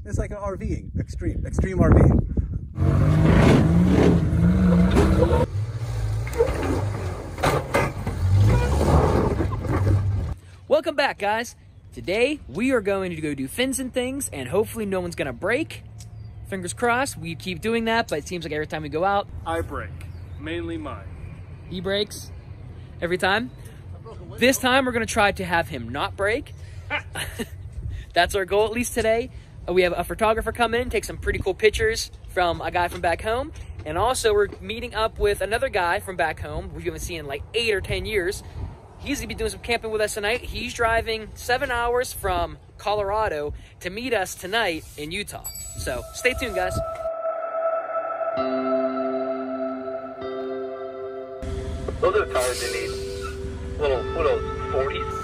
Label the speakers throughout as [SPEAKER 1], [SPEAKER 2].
[SPEAKER 1] It's like an RVing, extreme RVing.
[SPEAKER 2] Welcome back, guys. Today we are going to go do fins and things, and hopefully no one's gonna break. Fingers crossed. We keep doing that, but it seems like every time we go out,
[SPEAKER 3] I break, mainly mine.
[SPEAKER 2] he breaks every time. This time we're gonna try to have him not break. That's our goal, at least today. We have a photographer come in, take some pretty cool pictures from a guy from back home. And also we're meeting up with another guy from back home we haven't seen in like 8 or 10 years. He's gonna be doing some camping with us tonight. He's driving 7 hours from Colorado to meet us tonight in Utah. So stay tuned, guys.
[SPEAKER 4] Those are tires in these little 40s.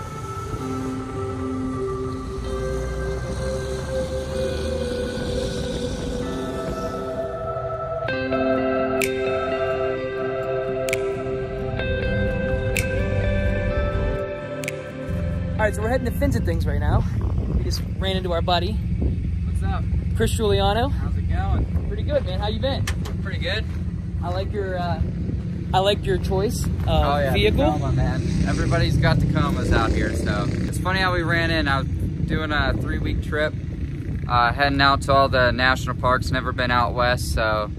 [SPEAKER 2] All right, so we're heading to Fins and Things right now. We just ran into our buddy.
[SPEAKER 5] What's up?
[SPEAKER 2] Chris Giuliano.
[SPEAKER 5] How's it going?
[SPEAKER 2] Pretty good, man. How you been?
[SPEAKER 5] Pretty good.
[SPEAKER 2] I like your choice of vehicle.
[SPEAKER 5] Tacoma, man. Everybody's got Tacomas out here, so it's funny how we ran in. I was doing a 3-week trip, heading out to all the national parks. Never been out west, so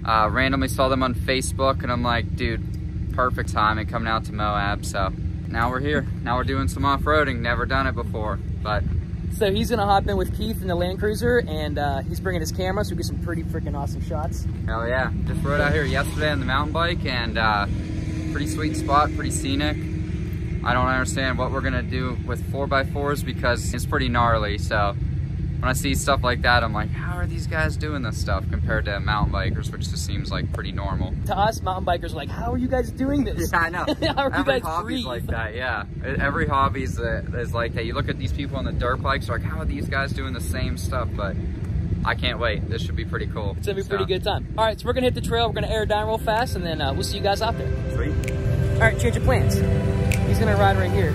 [SPEAKER 5] randomly saw them on Facebook, and I'm like, dude, perfect timing coming out to Moab. So now we're here. Now we're doing some off-roading. Never done it before, but.
[SPEAKER 2] So he's gonna hop in with Keith in the Land Cruiser, and he's bringing his camera, so we get some pretty freaking awesome shots.
[SPEAKER 5] Hell yeah. Just rode out here yesterday on the mountain bike, and pretty sweet spot, pretty scenic. I don't understand what we're gonna do with 4x4s because it's pretty gnarly, so when I see stuff like that, I'm like, how are these guys doing this stuff compared to mountain bikers, which just seems like pretty normal.
[SPEAKER 2] To us, mountain bikers are like, how are you guys doing this?
[SPEAKER 5] Yeah, I know.
[SPEAKER 2] How are
[SPEAKER 5] Every
[SPEAKER 2] you guys
[SPEAKER 5] hobby's
[SPEAKER 2] breathe?
[SPEAKER 5] like that, yeah. Every hobby is like that. You look at these people on the dirt bikes, like, how are these guys doing the same stuff? But I can't wait. This should be pretty cool.
[SPEAKER 2] It's gonna be a pretty good time. All right, so we're gonna hit the trail. We're gonna air down real fast, and then we'll see you guys out there.
[SPEAKER 5] Sweet.
[SPEAKER 2] All right, change of plans. He's gonna ride right here.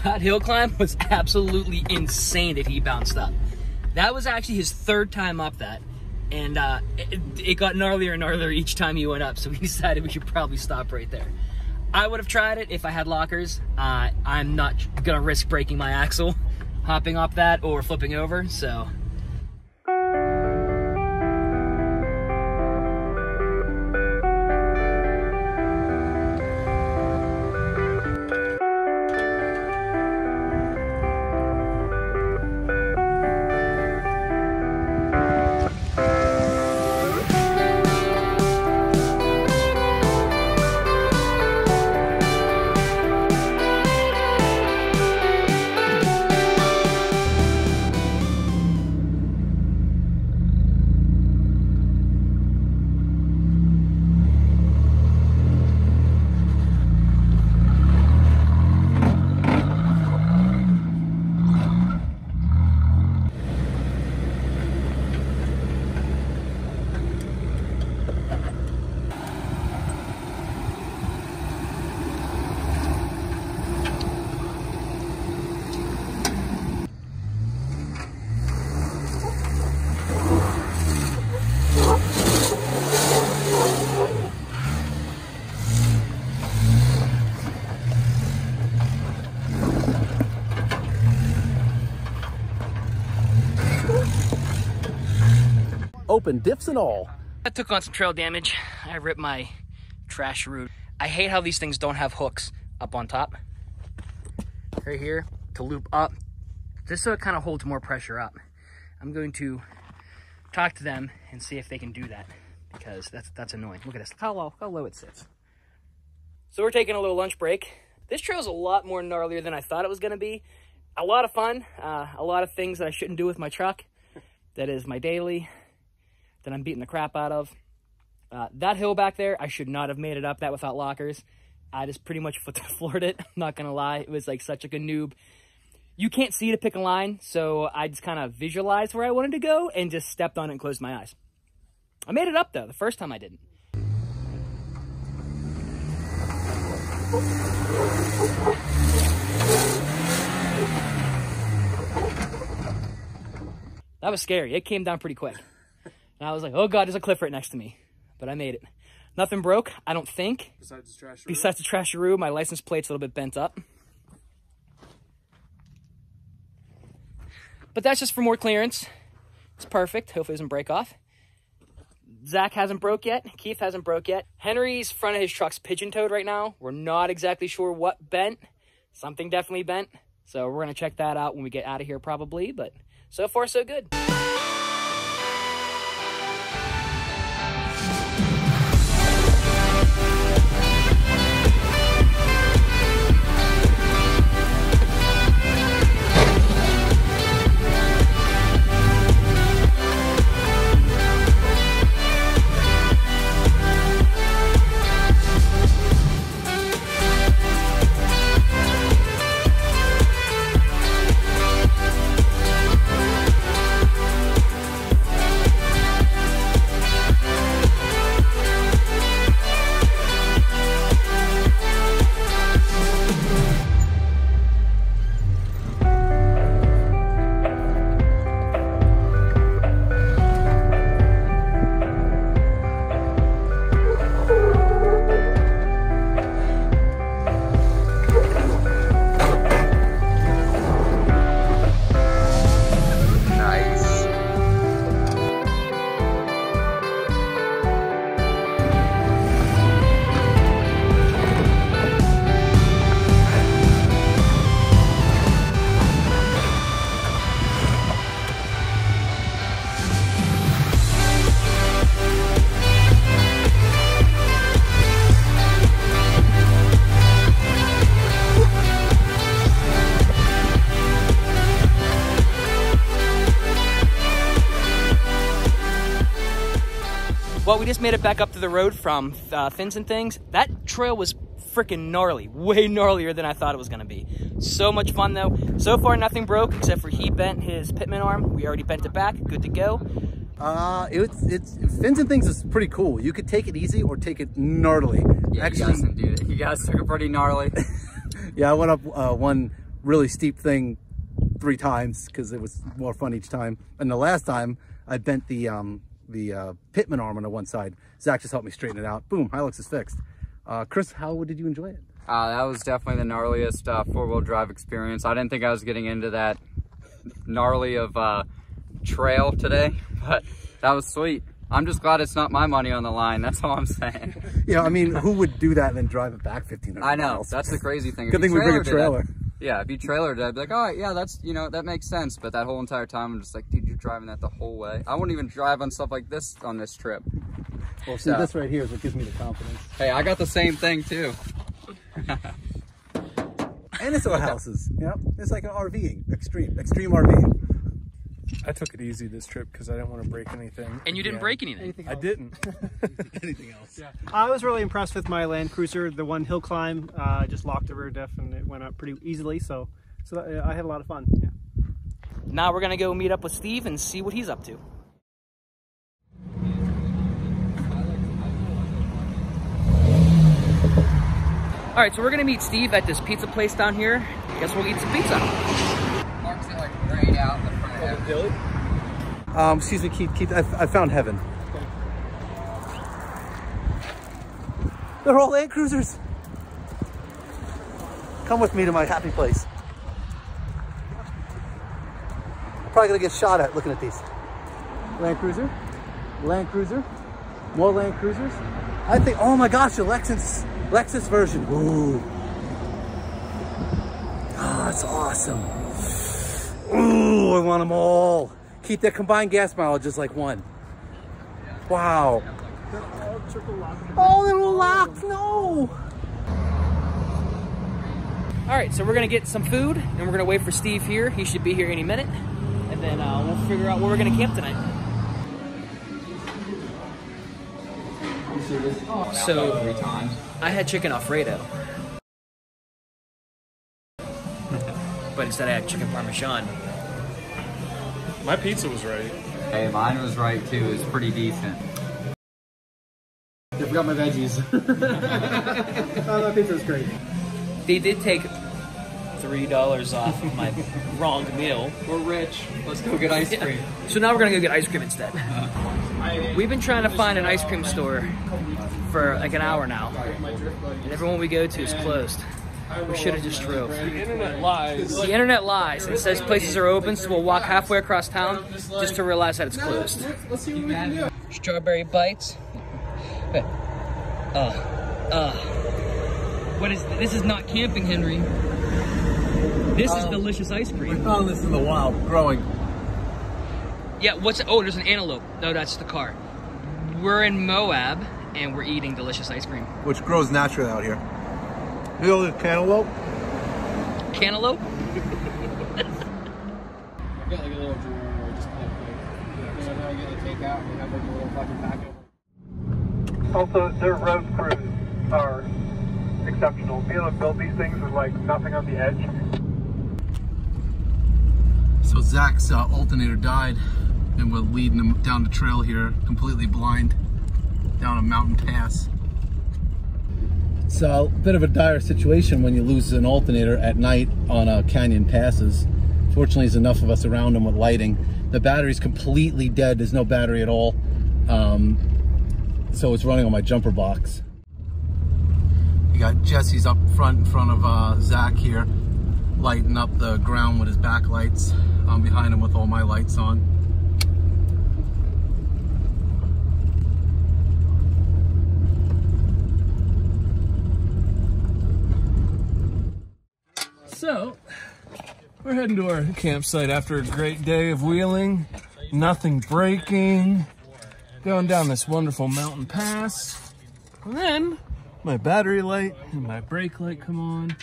[SPEAKER 2] That hill climb was absolutely insane that he bounced up. That was actually his third time up that. And it got gnarlier and gnarlier each time he went up, so we decided we should probably stop right there. I would have tried it if I had lockers. I'm not gonna risk breaking my axle hopping up that or flipping over, so.
[SPEAKER 1] Open diffs and all.
[SPEAKER 2] I took on some trail damage. I ripped my trash root. I hate how these things don't have hooks up on top. Right here to loop up, just so it kind of holds more pressure up. I'm going to talk to them and see if they can do that, because that's annoying. Look at this, look how low it sits. So we're taking a little lunch break. This trail is a lot more gnarlier than I thought it was gonna be. A lot of fun, a lot of things that I shouldn't do with my truck. That is my daily, that I'm beating the crap out of. That hill back there, I should not have made it up that without lockers. I just pretty much floored it, I'm not gonna lie. It was like such like a noob. You can't see to pick a line, so I just kind of visualized where I wanted to go and just stepped on it and closed my eyes. I made it up though, the first time I didn't. That was scary, it came down pretty quick. And I was like, oh God, there's a cliff right next to me. But I made it. Nothing broke, I don't think.
[SPEAKER 3] Besides the trash.
[SPEAKER 2] Besides the trasharoo, my license plate's a little bit bent up. But that's just for more clearance. It's perfect, hopefully it doesn't break off. Zach hasn't broke yet, Keith hasn't broke yet. Henry's front of his truck's pigeon-toed right now. We're not exactly sure what bent. Something definitely bent. So we're gonna check that out when we get out of here probably, but so far so good. Well, we just made it back up to the road from Things and Things. That trail was freaking gnarly, way gnarlier than I thought it was gonna be. So much fun though. So far nothing broke except for he bent his pitman arm. We already bent it back, good to go.
[SPEAKER 1] It's Things and Things is pretty cool. You could take it easy or take it gnarly.
[SPEAKER 5] Yeah,
[SPEAKER 1] Actually,
[SPEAKER 5] you guys took it pretty gnarly.
[SPEAKER 1] yeah, I went up one really steep thing 3 times because it was more fun each time. And the last time I bent the pitman arm on the one side. Zach just helped me straighten it out. Boom, Hilux is fixed. Chris, how did you enjoy it?
[SPEAKER 5] That was definitely the gnarliest 4-wheel drive experience. I didn't think I was getting into that gnarly of trail today, but that was sweet. I'm just glad it's not my money on the line. That's all I'm saying.
[SPEAKER 1] Yeah, I mean, who would do that and then drive it back 1,500 miles?
[SPEAKER 5] I know, that's the crazy thing.
[SPEAKER 1] Good thing we bring a trailer.
[SPEAKER 5] Yeah, if you trailered it, I'd be like, all right, yeah, that's, you know, that makes sense. But that whole entire time, I'm just like, dude, you're driving that the whole way. I wouldn't even drive on stuff like this on this trip.
[SPEAKER 1] Well, see, this right here is what gives me the confidence.
[SPEAKER 5] Hey, I got the same thing too.
[SPEAKER 1] And it's our houses, you know? It's like an RVing, extreme RVing.
[SPEAKER 3] I took it easy this trip because I didn't want to break anything.
[SPEAKER 2] And you didn't break anything.
[SPEAKER 3] I didn't.
[SPEAKER 1] Anything else?
[SPEAKER 6] Yeah. I was really impressed with my Land Cruiser. The one hill climb, just locked the rear diff and it went up pretty easily. So I had a lot of fun. Yeah.
[SPEAKER 2] Now we're gonna go meet up with Steve and see what he's up to. All right, so we're gonna meet Steve at this pizza place down here. Guess we'll eat some pizza.
[SPEAKER 5] Mark's it like right out in the front of
[SPEAKER 1] Billy? Excuse me, Keith, I found heaven.
[SPEAKER 6] Okay.
[SPEAKER 1] They're all Land Cruisers. Come with me to my happy place. I'm probably gonna get shot at looking at these. Land Cruiser, more Land Cruisers. I think, oh my gosh, the Lexus version. Ooh. Oh, that's awesome. Ooh, I want them all. Keep their combined gas mileage just like one. Wow.
[SPEAKER 6] They're all triple locked.
[SPEAKER 1] Oh, they're all locked, no.
[SPEAKER 2] All right, so we're gonna get some food and we're gonna wait for Steve here. He should be here any minute. And then we'll figure out where we're gonna camp tonight. So, I had chicken Alfredo. But instead I had chicken Parmesan.
[SPEAKER 3] My pizza was right.
[SPEAKER 5] Hey, mine was right too. It was pretty decent.
[SPEAKER 6] I forgot my veggies. Oh, that pizza was great.
[SPEAKER 2] They did take $3 off of my wrong meal.
[SPEAKER 5] We're rich. Let's go get ice cream.
[SPEAKER 2] So now we're gonna go get ice cream instead. We've been trying to find an ice cream store for like an hour now. And everyone we go to is closed. We should have just drove.
[SPEAKER 3] The internet lies.
[SPEAKER 2] The internet lies. It says places are open, so we'll walk halfway across town just to realize that it's closed.
[SPEAKER 3] Let's see what we can do.
[SPEAKER 2] Strawberry bites. What is this? Is not camping, Henry. This is delicious ice cream.
[SPEAKER 1] We found this in the wild, growing.
[SPEAKER 2] Yeah, oh, there's an antelope. No, that's the car. We're in Moab, and we're eating delicious ice cream.
[SPEAKER 1] Which grows naturally out here. You know the cantaloupe?
[SPEAKER 2] Cantaloupe?
[SPEAKER 6] I've got like a little drawer where I just kind of like, I get the takeout and we have like a little fucking packet.
[SPEAKER 7] Also, their road crews are exceptional. Being able to build these things with like nothing on the edge.
[SPEAKER 1] So Zach's alternator died, and we're leading him down the trail here, completely blind, down a mountain pass. It's a bit of a dire situation when you lose an alternator at night on canyon passes. Fortunately, there's enough of us around him with lighting. The battery's completely dead. There's no battery at all. So it's running on my jumper box. You got Jesse's up front in front of Zach here, lighting up the ground with his backlights. I'm behind him with all my lights on.
[SPEAKER 3] So, we're heading to our campsite after a great day of wheeling. Nothing breaking. Going down this wonderful mountain pass. And then, my battery light and my brake light come on.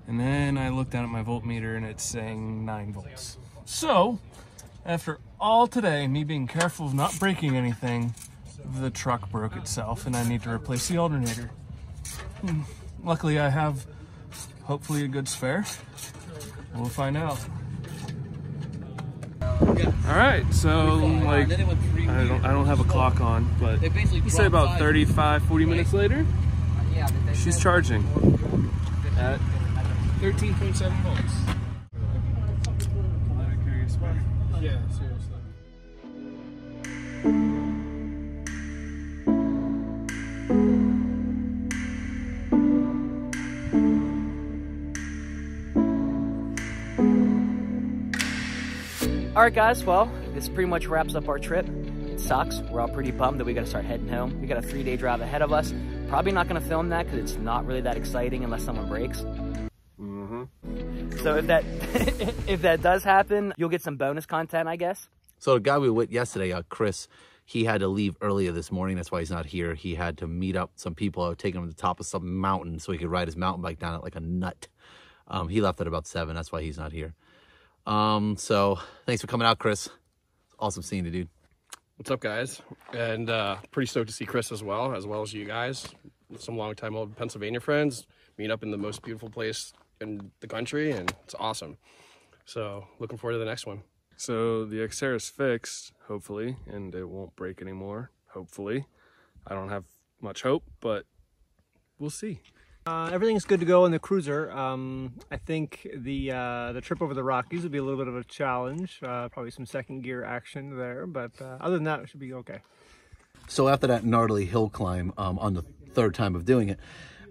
[SPEAKER 3] And then I look down at my voltmeter and it's saying 9 volts. So, after all today, me being careful of not breaking anything, the truck broke itself and I need to replace the alternator. Luckily I have hopefully a good spare. We'll find out. Alright, so like I don't have a clock on, but let's say about 35-40 minutes later, she's charging at 13.7 volts.
[SPEAKER 6] Yeah, seriously.
[SPEAKER 2] All right, guys, well, this pretty much wraps up our trip. It sucks. We're all pretty bummed that we got to start heading home. We got a 3-day drive ahead of us. Probably not going to film that because it's not really that exciting unless someone breaks. So if that if that does happen, you'll get some bonus content, I guess.
[SPEAKER 1] So the guy we were with yesterday, Chris, he had to leave earlier this morning. That's why he's not here. He had to meet up some people, taking him to the top of some mountain so he could ride his mountain bike down it like a nut. He left at about 7. That's why he's not here. So thanks for coming out, Chris. Awesome seeing you, dude.
[SPEAKER 6] What's up, guys? And pretty stoked to see Chris as well as you guys. Some long-time old Pennsylvania friends meet up in the most beautiful place in the country, and it's awesome. So looking forward to the next one.
[SPEAKER 3] So the Xterra's fixed, hopefully, and it won't break anymore, hopefully. I don't have much hope, but we'll see.
[SPEAKER 8] Everything's good to go in the cruiser. I think the trip over the Rockies will be a little bit of a challenge. Probably some second gear action there, but other than that, it should be okay.
[SPEAKER 1] So after that gnarly hill climb, on the 3rd time of doing it,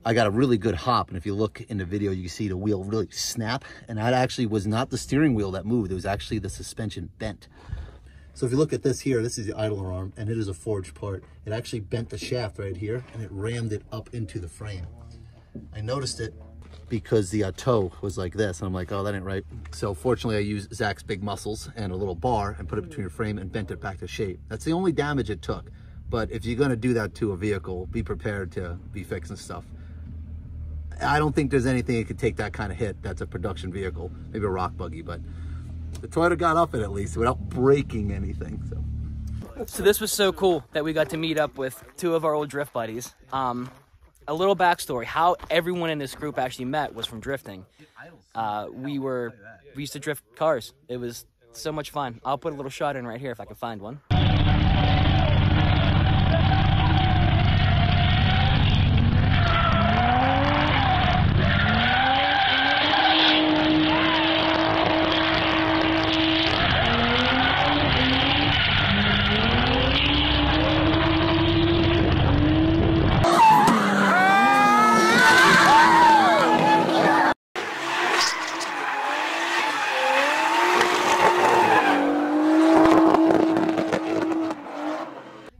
[SPEAKER 1] I got a really good hop. And if you look in the video, you can see the wheel really snap. And that actually was not the steering wheel that moved. It was actually the suspension bent. So if you look at this here, this is the idler arm, and it is a forged part. It actually bent the shaft right here, and it rammed it up into the frame. I noticed it because the toe was like this, and I'm like, oh, that ain't right. So fortunately, I used Zach's big muscles and a little bar and put it between the frame and bent it back to shape. That's the only damage it took. But if you're going to do that to a vehicle, be prepared to be fixing stuff. I don't think there's anything that could take that kind of hit. That's a production vehicle, maybe a rock buggy, but the Toyota got up it at least without breaking anything.
[SPEAKER 2] So this was so cool that we got to meet up with 2 of our old drift buddies. A little backstory, how everyone in this group actually met was from drifting. We used to drift cars. It was so much fun. I'll put a little shot in right here if I can find one.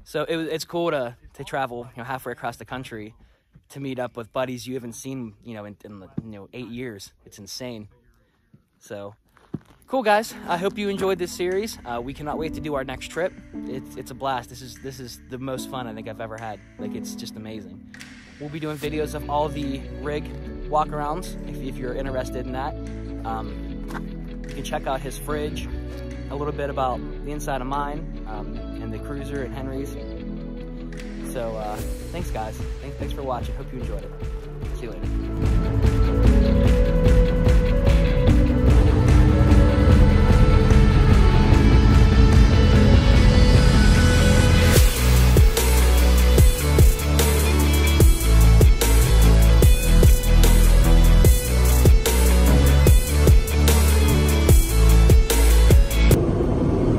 [SPEAKER 2] So it's cool to travel, halfway across the country to meet up with buddies you haven't seen, in 8 years. It's insane. So cool, guys. I hope you enjoyed this series. We cannot wait to do our next trip. It's a blast. This is the most fun I think I've ever had. Like, it's just amazing. We'll be doing videos of all the rig walkarounds if you're interested in that. You can check out his fridge, a little bit about the inside of mine, and the cruiser and Henry's. So thanks, guys. Thanks for watching. Hope you enjoyed it. See you later.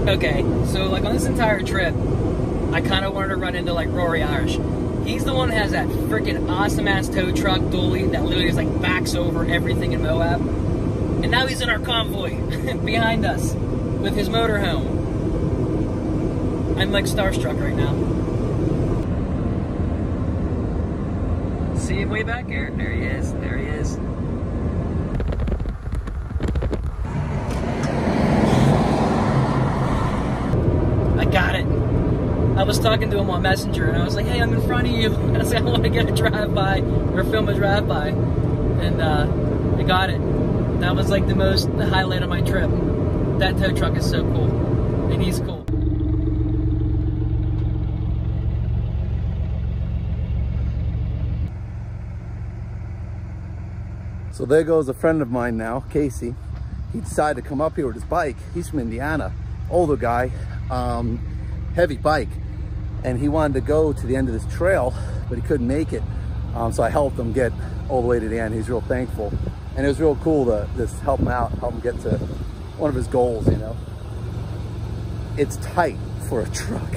[SPEAKER 2] Okay, so like on this entire trip, I kind of wanted to run into like Rory Irish. He's the one that has that freaking awesome ass tow truck dually that literally is like backs over everything in Moab. And now he's in our convoy behind us with his motorhome. I'm like starstruck right now. See him way back here? There he is. There he is. I got it. I was talking to him on Messenger, and I was like, hey, I'm in front of you. I was like, I want to get a drive-by, or film a drive-by. And I got it. That was like the highlight of my trip. That tow truck is so cool. And he's cool.
[SPEAKER 1] So there goes a friend of mine now, Casey. He decided to come up here with his bike. He's from Indiana, older guy, heavy bike. And he wanted to go to the end of this trail, but he couldn't make it. So I helped him get all the way to the end. He's real thankful. And it was real cool to just help him out, help him get to one of his goals, you know. It's tight for a truck.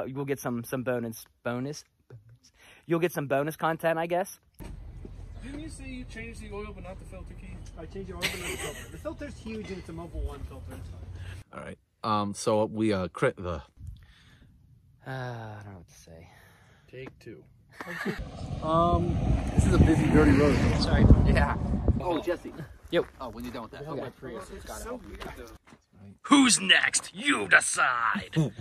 [SPEAKER 2] We'll get some bonus. You'll get some bonus content, I guess.
[SPEAKER 3] Didn't you say you changed the oil but not the filter key?
[SPEAKER 8] I changed the oil, but not the filter. The filter's huge and it's a Mobile 1 filter.
[SPEAKER 1] All right. So we crit the.
[SPEAKER 2] I don't know what to say.
[SPEAKER 6] Take 2.
[SPEAKER 1] This is a busy, dirty road.
[SPEAKER 2] Sorry. Yeah.
[SPEAKER 1] Oh, Jesse.
[SPEAKER 2] Yep.
[SPEAKER 1] Oh, when you're done with that.
[SPEAKER 2] Okay.
[SPEAKER 3] Prius, it's gotta help you.
[SPEAKER 2] Who's next? You decide.